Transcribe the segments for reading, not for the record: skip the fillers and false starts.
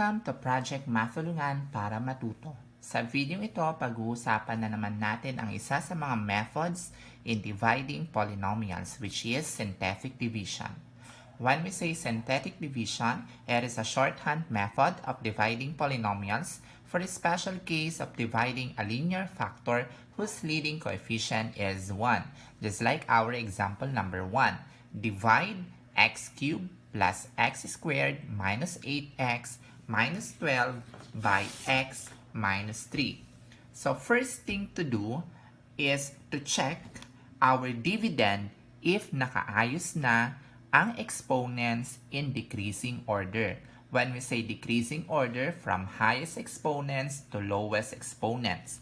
Welcome to Project Matulungan para Matuto. Sa video ito, pag-uusapan na naman natin ang isa sa mga methods in dividing polynomials, which is synthetic division. When we say synthetic division, it is a shorthand method of dividing polynomials for a special case of dividing a linear factor whose leading coefficient is 1. Just like our example number 1. Divide x cubed plus x squared minus 8x minus 12 by x minus 3. So first thing to do is to check our dividend if nakaayos na ang exponents in decreasing order. When we say decreasing order, from highest exponents to lowest exponents.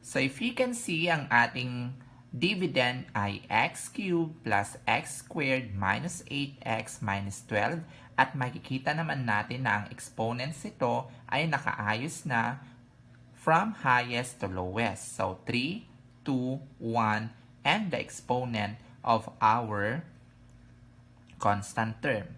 So if you can see, ang ating dividend ay x cubed plus x squared minus 8x minus 12 at makikita naman natin na ang exponents ito ay nakaayos na from highest to lowest. So 3, 2, 1 and the exponent of our constant term.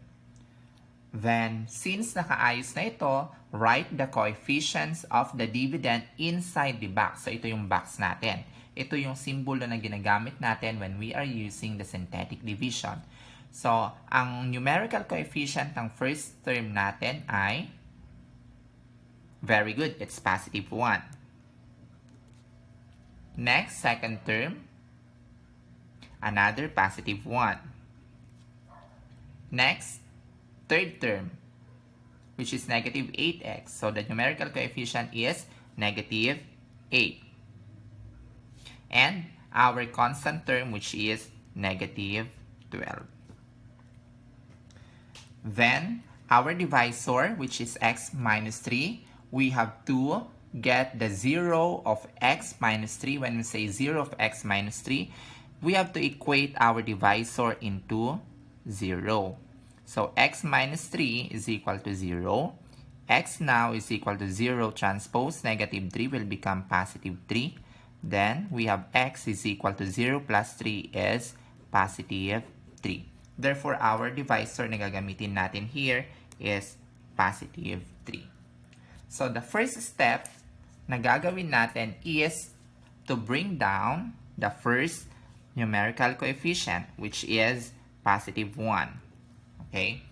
Then, since nakaayos na ito, write the coefficients of the dividend inside the box. So ito yung box natin. Ito yung simbolo na ginagamit natin when we are using the synthetic division. So, ang numerical coefficient ng first term natin ay, very good, it's positive 1. Next, second term, another positive 1. Next, third term, which is negative 8x. So, the numerical coefficient is negative 8. And our constant term, which is negative 12. Then, our divisor, which is x minus 3, we have to get the 0 of x minus 3. When we say 0 of x minus 3, we have to equate our divisor into 0. So, x minus 3 is equal to 0. X now is equal to 0 transpose negative 3 will become positive 3. Then, we have x is equal to 0 plus 3 is positive 3. Therefore, our divisor na gagamitin natin here is positive 3. So, the first step na gagawin natin is to bring down the first numerical coefficient, which is positive 1. Okay?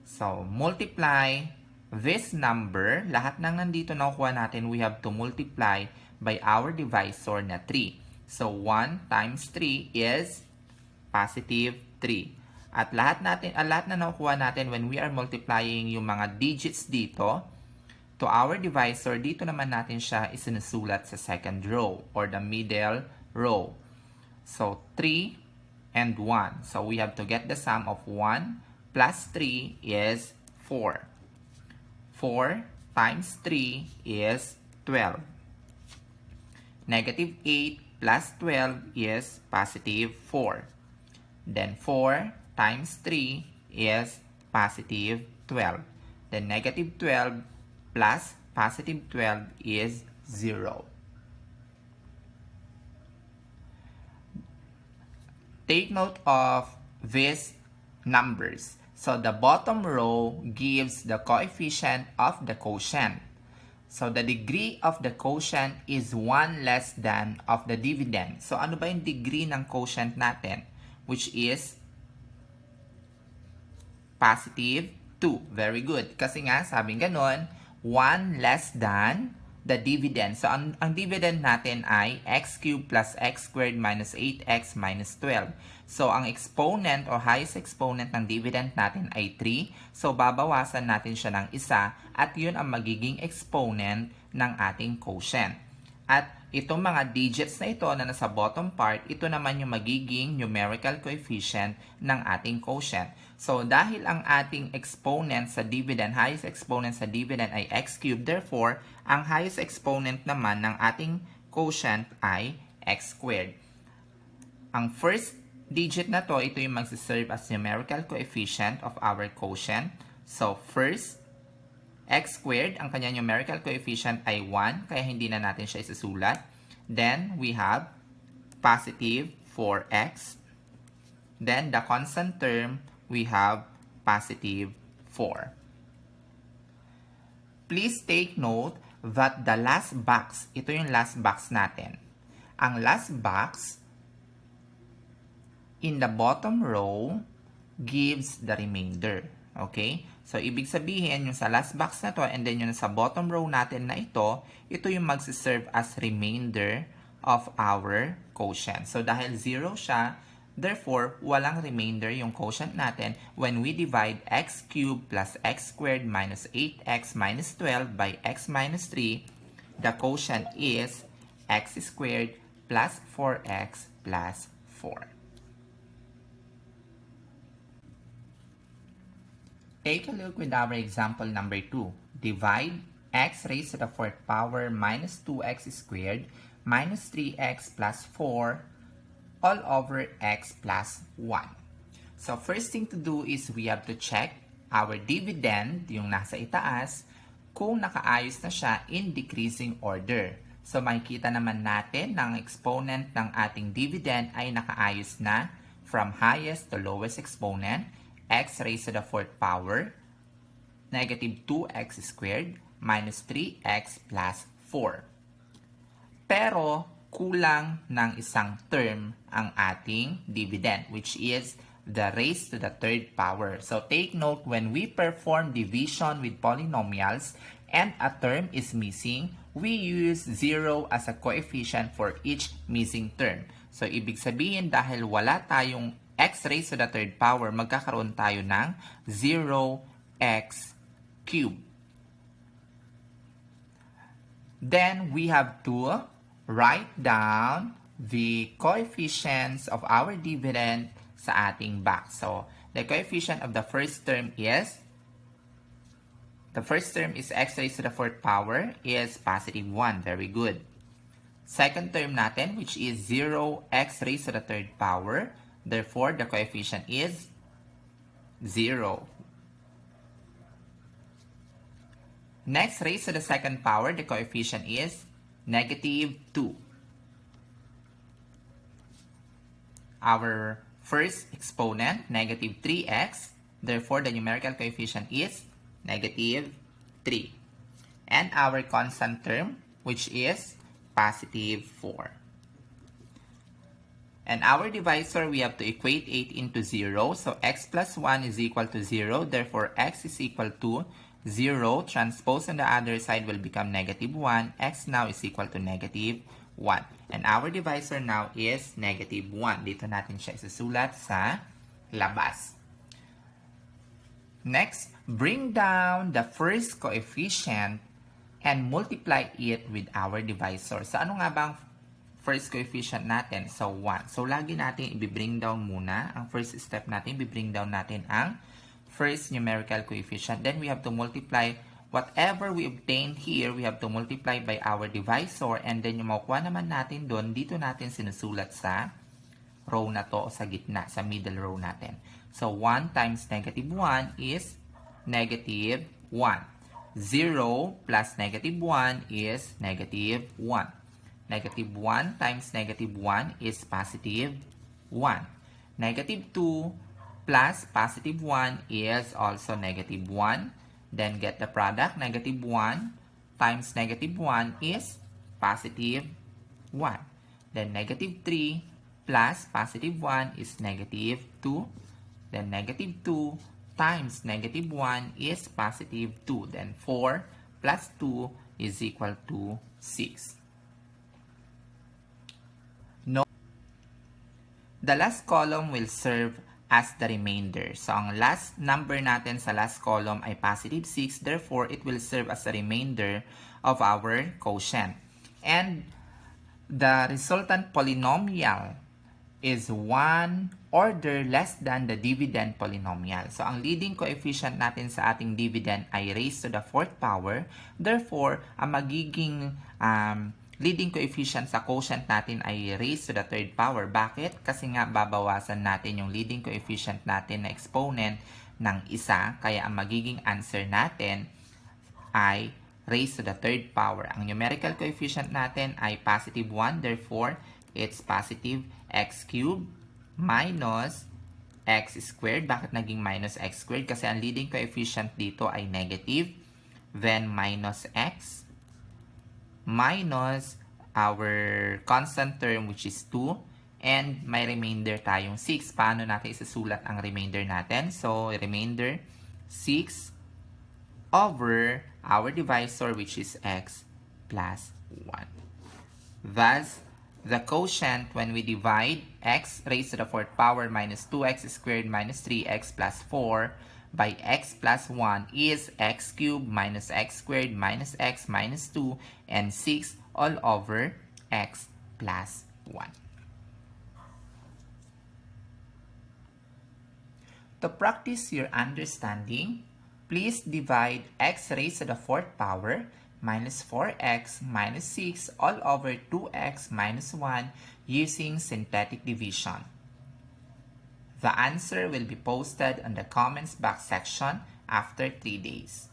So, multiply this number. Lahat ng nandito na nakuha natin, we have to multiply by our divisor na 3. So, 1 times 3 is positive 3. At lahat na nakuha natin when we are multiplying yung mga digits dito to our divisor, dito naman natin siya isinusulat sa second row or the middle row. So, 3 and 1. So, we have to get the sum of 1 plus 3 is 4. 4 times 3 is 12. Negative 8 plus 12 is positive 4. Then 4 times 3 is positive 12. Then negative 12 plus positive 12 is 0. Take note of these numbers. So the bottom row gives the coefficient of the quotient. So, the degree of the quotient is 1 less than of the dividend. So, ano ba yung degree ng quotient natin? Which is positive 2. Very good. Kasi nga, sabing ganon, 1 less than the dividend. So, ang dividend natin ay x cubed plus x squared minus 8x minus 12. So, ang exponent o highest exponent ng dividend natin ay 3. So, babawasan natin siya ng isa at yun ang magiging exponent ng ating quotient. At itong mga digits na ito na nasa bottom part, ito naman yung magiging numerical coefficient ng ating quotient. So, dahil ang ating exponent sa dividend, highest exponent sa dividend ay x cubed, therefore, ang highest exponent naman ng ating quotient ay x squared. Ang first digit na to, ito yung magsiserve as numerical coefficient of our quotient. So, first, x squared, ang kanyang numerical coefficient ay 1, kaya hindi na natin siya isusulat. Then, we have positive 4x. Then, the constant term, we have positive 4. Please take note that the last box, ito yung last box natin. Ang last box in the bottom row gives the remainder. Okay? So, ibig sabihin, yung sa last box na to and then yung sa bottom row natin na ito yung magsiserve as remainder of our quotient. So, dahil 0 siya, therefore, walang remainder yung quotient natin when we divide x cubed plus x squared minus 8x minus 12 by x minus 3, the quotient is x squared plus 4x plus 4. Take a look with our example number 2. Divide x raised to the 4th power minus 2x squared minus 3x plus 4 all over x plus 1. So, first thing to do is we have to check our dividend, yung nasa itaas, kung nakaayos na siya in decreasing order. So, makikita naman natin ng exponent ng ating dividend ay nakaayos na from highest to lowest exponent, x raised to the 4th power, negative 2x squared, minus 3x plus 4. Pero, kulang ng isang term ang ating dividend, which is the raised to the 3rd power. So, take note, when we perform division with polynomials and a term is missing, we use 0 as a coefficient for each missing term. So, ibig sabihin, dahil wala tayong x raised to the 3rd power, magkakaroon tayo ng 0x cubed. Then, we have to write down the coefficients of our dividend sa ating box. So, the coefficient of the first term is x raised to the 4th power is positive 1. Very good. Second term natin, which is 0x raised to the 3rd power. Therefore, the coefficient is 0. Next, raised to the 2nd power, the coefficient is negative 2. Our first exponent, negative 3x. Therefore, the numerical coefficient is negative 3. And our constant term, which is positive 4. And our divisor, we have to equate 8 into 0. So, x plus 1 is equal to 0. Therefore, x is equal to 0. Transpose on the other side will become negative 1. X now is equal to negative 1. And our divisor now is negative 1. Dito natin siya isusulat sa labas. Next, bring down the first coefficient and multiply it with our divisor. So, ano nga bang first coefficient natin? So, 1. So, lagi natin i-bring down muna. Ang first step natin, i-bring down natin ang first numerical coefficient. Then, we have to multiply whatever we obtained here, we have to multiply by our divisor. And then, yung makukuha naman natin doon, dito natin sinusulat sa row na to o sa gitna, sa middle row natin. So, 1 times negative 1 is negative 1. 0 plus negative 1 is negative 1. Negative 1 times negative 1 is positive 1. Negative 2 plus positive 1 is also negative 1. Then get the product. Negative 1 times negative 1 is positive 1. Then negative 3 plus positive 1 is negative 2. Then negative 2 times negative 1 is positive 2. Then 4 plus 2 is equal to 6. The last column will serve as the remainder. So, ang last number natin sa last column ay positive 6. Therefore, it will serve as a remainder of our quotient. And the resultant polynomial is 1 order less than the dividend polynomial. So, ang leading coefficient natin sa ating dividend ay raised to the 4th power. Therefore, ang magiging leading coefficient sa quotient natin ay raised to the 3rd power. Bakit? Kasi nga babawasan natin yung leading coefficient natin na exponent ng isa. Kaya ang magiging answer natin ay raised to the 3rd power. Ang numerical coefficient natin ay positive 1. Therefore, it's positive x cubed minus x squared. Bakit naging minus x squared? Kasi ang leading coefficient dito ay negative then minus x, minus our constant term which is 2, and may remainder tayong 6. Paano natin isusulat ang remainder natin? So, remainder 6 over our divisor which is x plus 1. Thus, the quotient when we divide x raised to the 4th power minus 2x squared minus 3x plus 4 by x plus 1 is x cubed minus x squared minus x minus 2 and 6 all over x plus 1. To practice your understanding, please divide x raised to the 4th power minus 4x minus 6 all over 2x minus 1 using synthetic division. The answer will be posted on the comments box section after 3 days.